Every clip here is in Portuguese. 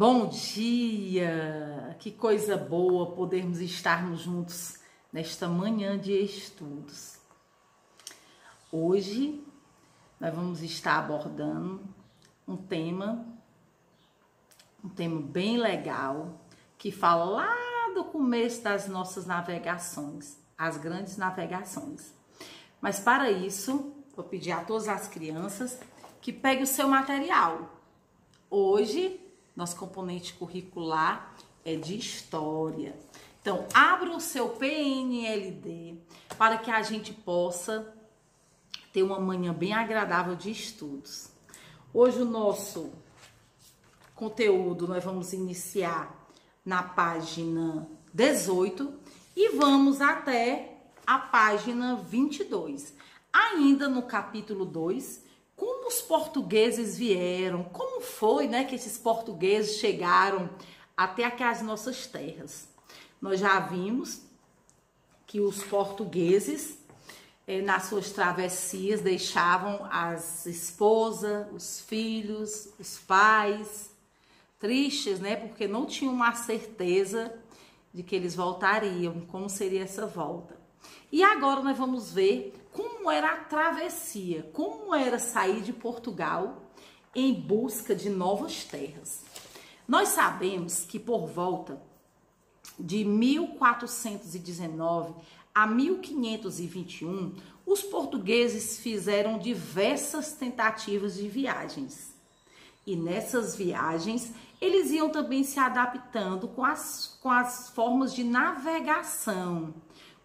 Bom dia! Que coisa boa podermos estarmos juntos nesta manhã de estudos. Hoje nós vamos estar abordando um tema bem legal que fala lá do começo das nossas navegações, as grandes navegações. Mas para isso, vou pedir a todas as crianças que peguem o seu material. Hoje, nosso componente curricular é de História. Então, abra o seu PNLD para que a gente possa ter uma manhã bem agradável de estudos. Hoje o nosso conteúdo nós vamos iniciar na página 18 e vamos até a página 22. Ainda no capítulo 2, como os portugueses vieram, como foi, que esses portugueses chegaram até aqui as nossas terras. Nós já vimos que os portugueses, nas suas travessias, deixavam as esposas, os filhos, os pais, tristes, porque não tinham uma certeza de que eles voltariam, como seria essa volta. E agora nós vamos ver como era a travessia, como era sair de Portugal em busca de novas terras. Nós sabemos que por volta de 1419 a 1521, os portugueses fizeram diversas tentativas de viagens. E nessas viagens, eles iam também se adaptando com as formas de navegação.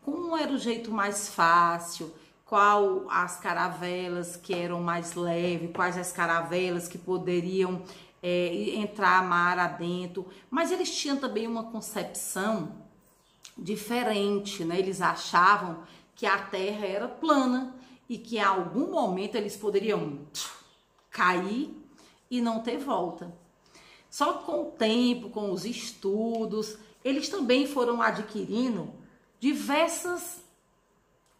Como era o jeito mais fácil, qual as caravelas que eram mais leves, quais as caravelas que poderiam entrar mar adentro. Mas eles tinham também uma concepção diferente, Eles achavam que a terra era plana e que em algum momento eles poderiam cair e não ter volta. Só que com o tempo, com os estudos, eles também foram adquirindo diversas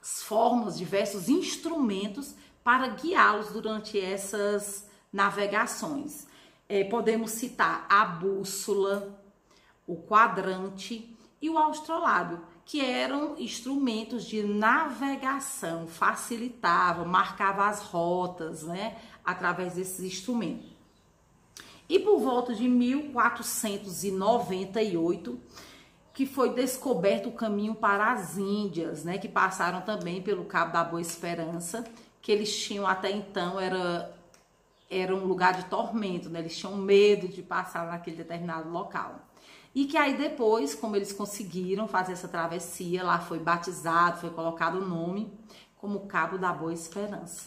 formas, diversos instrumentos para guiá-los durante essas navegações. Podemos citar a bússola, o quadrante e o astrolábio, que eram instrumentos de navegação, facilitavam, marcavam as rotas, através desses instrumentos. E por volta de 1498, que foi descoberto o caminho para as Índias, que passaram também pelo Cabo da Boa Esperança, que eles tinham até então, era um lugar de tormento, Eles tinham medo de passar naquele determinado local. E que aí depois, como eles conseguiram fazer essa travessia, lá foi batizado, foi colocado o nome como Cabo da Boa Esperança.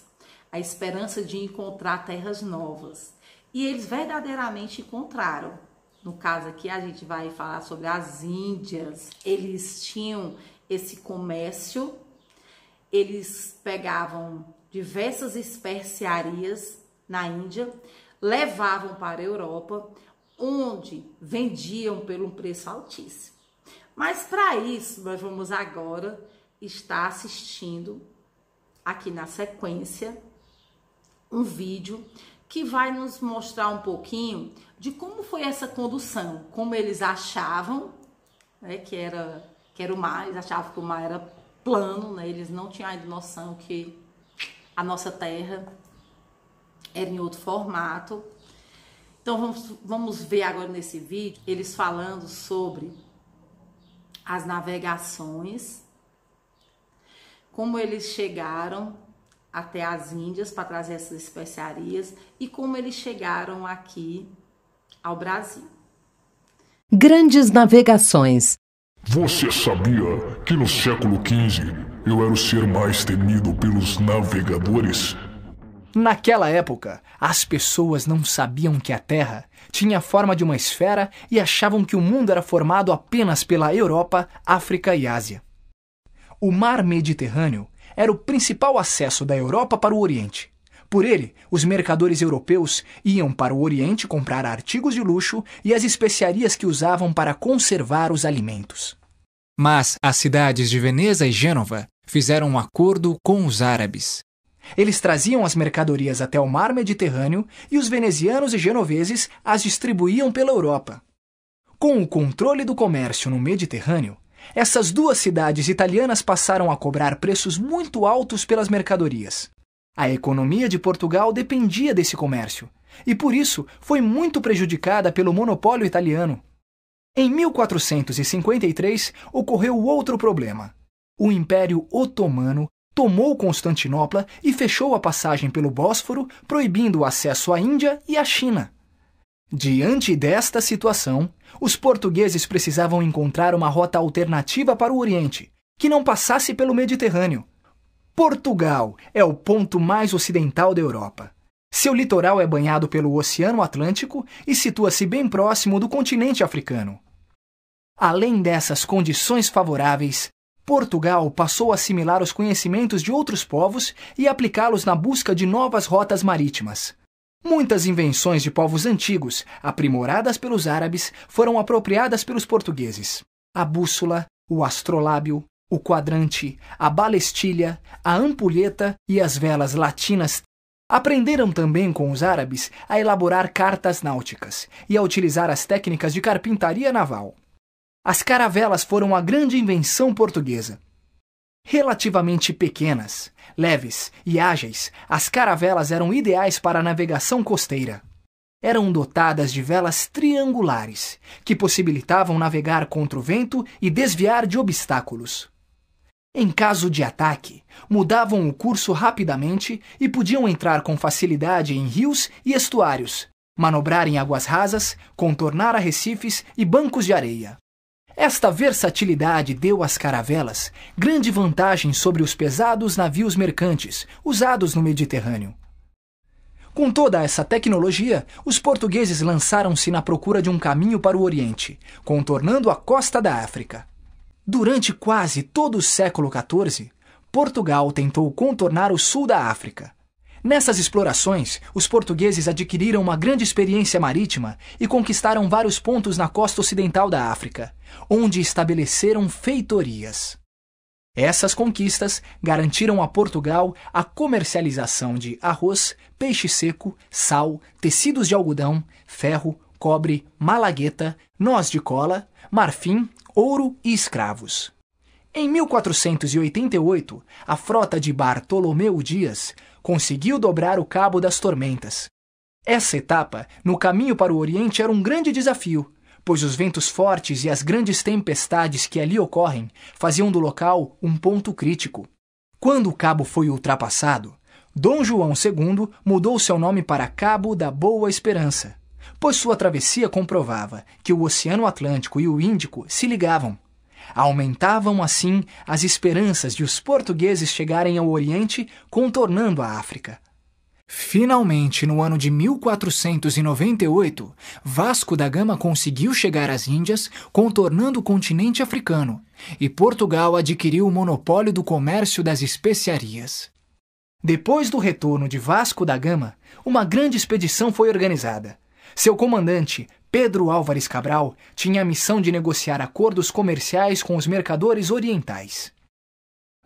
A esperança de encontrar terras novas. E eles verdadeiramente encontraram. No caso aqui, a gente vai falar sobre as Índias. Eles tinham esse comércio, eles pegavam diversas especiarias na Índia, levavam para a Europa, onde vendiam por um preço altíssimo. Mas para isso, nós vamos agora estar assistindo, aqui na sequência, um vídeo que vai nos mostrar um pouquinho de como foi essa condução, como eles achavam, que era o mar, eles achavam que o mar era plano, eles não tinham ainda noção que a nossa terra era em outro formato. Então vamos ver agora nesse vídeo, eles falando sobre as navegações, como eles chegaram até as Índias para trazer essas especiarias e como eles chegaram aqui ao Brasil. Grandes navegações. Você sabia que no século XV eu era o ser mais temido pelos navegadores? Naquela época, as pessoas não sabiam que a Terra tinha a forma de uma esfera e achavam que o mundo era formado apenas pela Europa, África e Ásia. O Mar Mediterrâneo era o principal acesso da Europa para o Oriente. Por ele, os mercadores europeus iam para o Oriente comprar artigos de luxo e as especiarias que usavam para conservar os alimentos. Mas as cidades de Veneza e Gênova fizeram um acordo com os árabes. Eles traziam as mercadorias até o mar Mediterrâneo e os venezianos e genoveses as distribuíam pela Europa. Com o controle do comércio no Mediterrâneo, essas duas cidades italianas passaram a cobrar preços muito altos pelas mercadorias. A economia de Portugal dependia desse comércio e, por isso, foi muito prejudicada pelo monopólio italiano. Em 1453, ocorreu outro problema. O Império Otomano tomou Constantinopla e fechou a passagem pelo Bósforo, proibindo o acesso à Índia e à China. Diante desta situação, os portugueses precisavam encontrar uma rota alternativa para o Oriente, que não passasse pelo Mediterrâneo. Portugal é o ponto mais ocidental da Europa. Seu litoral é banhado pelo Oceano Atlântico e situa-se bem próximo do continente africano. Além dessas condições favoráveis, Portugal passou a assimilar os conhecimentos de outros povos e aplicá-los na busca de novas rotas marítimas. Muitas invenções de povos antigos, aprimoradas pelos árabes, foram apropriadas pelos portugueses. A bússola, o astrolábio, o quadrante, a balestilha, a ampulheta e as velas latinas. Aprenderam também com os árabes a elaborar cartas náuticas e a utilizar as técnicas de carpintaria naval. As caravelas foram a grande invenção portuguesa. Relativamente pequenas, leves e ágeis, as caravelas eram ideais para a navegação costeira. Eram dotadas de velas triangulares, que possibilitavam navegar contra o vento e desviar de obstáculos. Em caso de ataque, mudavam o curso rapidamente e podiam entrar com facilidade em rios e estuários, manobrar em águas rasas, contornar arrecifes e bancos de areia. Esta versatilidade deu às caravelas grande vantagem sobre os pesados navios mercantes usados no Mediterrâneo. Com toda essa tecnologia, os portugueses lançaram-se na procura de um caminho para o Oriente, contornando a costa da África. Durante quase todo o século XIV, Portugal tentou contornar o sul da África. Nessas explorações, os portugueses adquiriram uma grande experiência marítima e conquistaram vários pontos na costa ocidental da África, onde estabeleceram feitorias. Essas conquistas garantiram a Portugal a comercialização de arroz, peixe seco, sal, tecidos de algodão, ferro, cobre, malagueta, noz de cola, marfim, ouro e escravos. Em 1488, a frota de Bartolomeu Dias conseguiu dobrar o Cabo das Tormentas. Essa etapa, no caminho para o Oriente, era um grande desafio, pois os ventos fortes e as grandes tempestades que ali ocorrem faziam do local um ponto crítico. Quando o cabo foi ultrapassado, Dom João II mudou seu nome para Cabo da Boa Esperança, pois sua travessia comprovava que o Oceano Atlântico e o Índico se ligavam. Aumentavam, assim, as esperanças de os portugueses chegarem ao Oriente, contornando a África. Finalmente, no ano de 1498, Vasco da Gama conseguiu chegar às Índias, contornando o continente africano, e Portugal adquiriu o monopólio do comércio das especiarias. Depois do retorno de Vasco da Gama, uma grande expedição foi organizada. Seu comandante, Pedro Álvares Cabral, tinha a missão de negociar acordos comerciais com os mercadores orientais.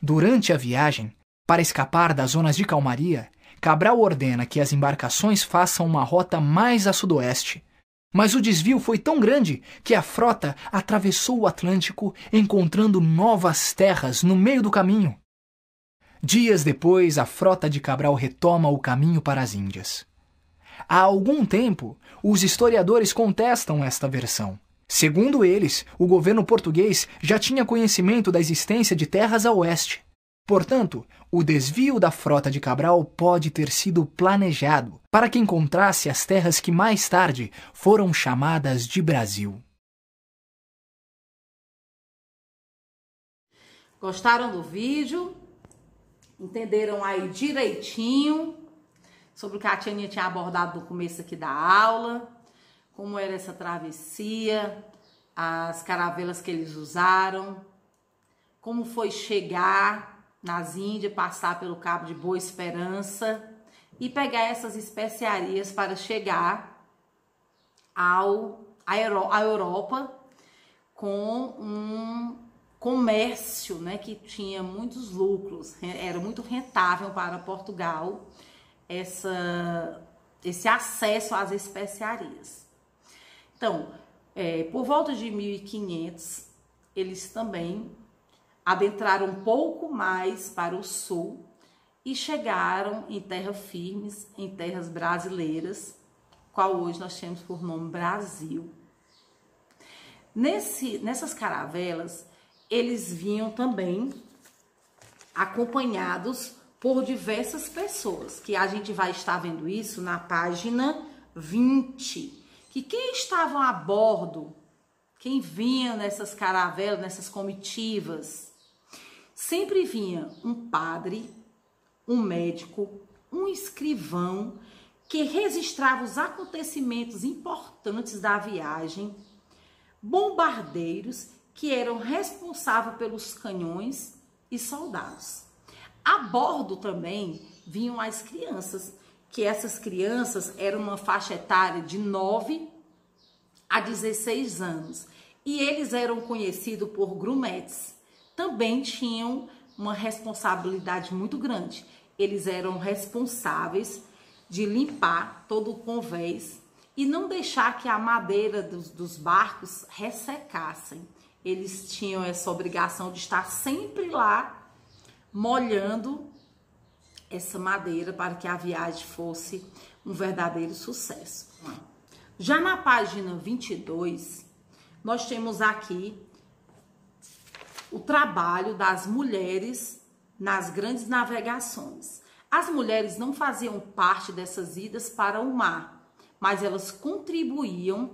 Durante a viagem, para escapar das zonas de calmaria, Cabral ordena que as embarcações façam uma rota mais a sudoeste. Mas o desvio foi tão grande que a frota atravessou o Atlântico, encontrando novas terras no meio do caminho. Dias depois, a frota de Cabral retoma o caminho para as Índias. Há algum tempo, os historiadores contestam esta versão. Segundo eles, o governo português já tinha conhecimento da existência de terras a oeste. Portanto, o desvio da frota de Cabral pode ter sido planejado para que encontrasse as terras que mais tarde foram chamadas de Brasil. Gostaram do vídeo? Entenderam aí direitinho sobre o que a Tianinha tinha abordado no começo aqui da aula, como era essa travessia, as caravelas que eles usaram, como foi chegar nas Índias, passar pelo Cabo de Boa Esperança e pegar essas especiarias para chegar à Europa com comércio, né, que tinha muitos lucros, era muito rentável para Portugal esse acesso às especiarias. Então, por volta de 1500, eles também adentraram um pouco mais para o sul e chegaram em terra firmes, em terras brasileiras, qual hoje nós temos por nome Brasil. Nessas caravelas, eles vinham também acompanhados por diversas pessoas, que a gente vai estar vendo isso na página 20, que quem estavam a bordo, quem vinha nessas caravelas, nessas comitivas, sempre vinha um padre, um médico, um escrivão, que registrava os acontecimentos importantes da viagem, bombardeiros que eram responsáveis pelos canhões e soldados. A bordo também vinham as crianças, que essas crianças eram uma faixa etária de 9 a 16 anos. E eles eram conhecidos por grumetes. Também tinham uma responsabilidade muito grande. Eles eram responsáveis de limpar todo o convés e não deixar que a madeira dos barcos ressecassem. Eles tinham essa obrigação de estar sempre lá molhando essa madeira para que a viagem fosse um verdadeiro sucesso. Já na página 22, nós temos aqui o trabalho das mulheres nas grandes navegações. As mulheres não faziam parte dessas idas para o mar, mas elas contribuíam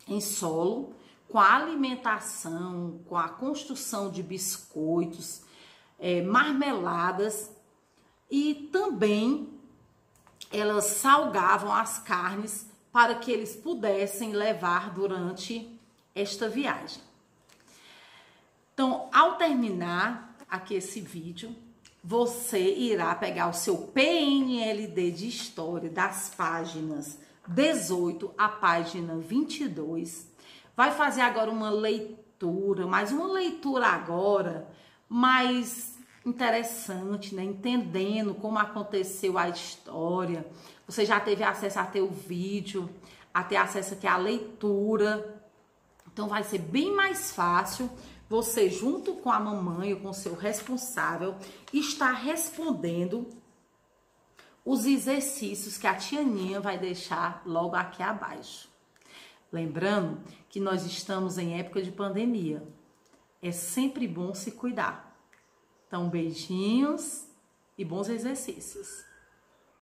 em solo com a alimentação, com a construção de biscoitos, marmeladas, e também elas salgavam as carnes para que eles pudessem levar durante esta viagem. Então, ao terminar aqui esse vídeo, você irá pegar o seu PNLD de História das páginas 18 à página 22, vai fazer agora uma leitura, mas uma leitura agora mais interessante, né? Entendendo como aconteceu a história. Você já teve acesso a ter o vídeo, a ter acesso aqui à leitura. Então vai ser bem mais fácil você, junto com a mamãe ou com o seu responsável, estar respondendo os exercícios que a tia Aninha vai deixar logo aqui abaixo. Lembrando que nós estamos em época de pandemia. É sempre bom se cuidar. Então, beijinhos e bons exercícios.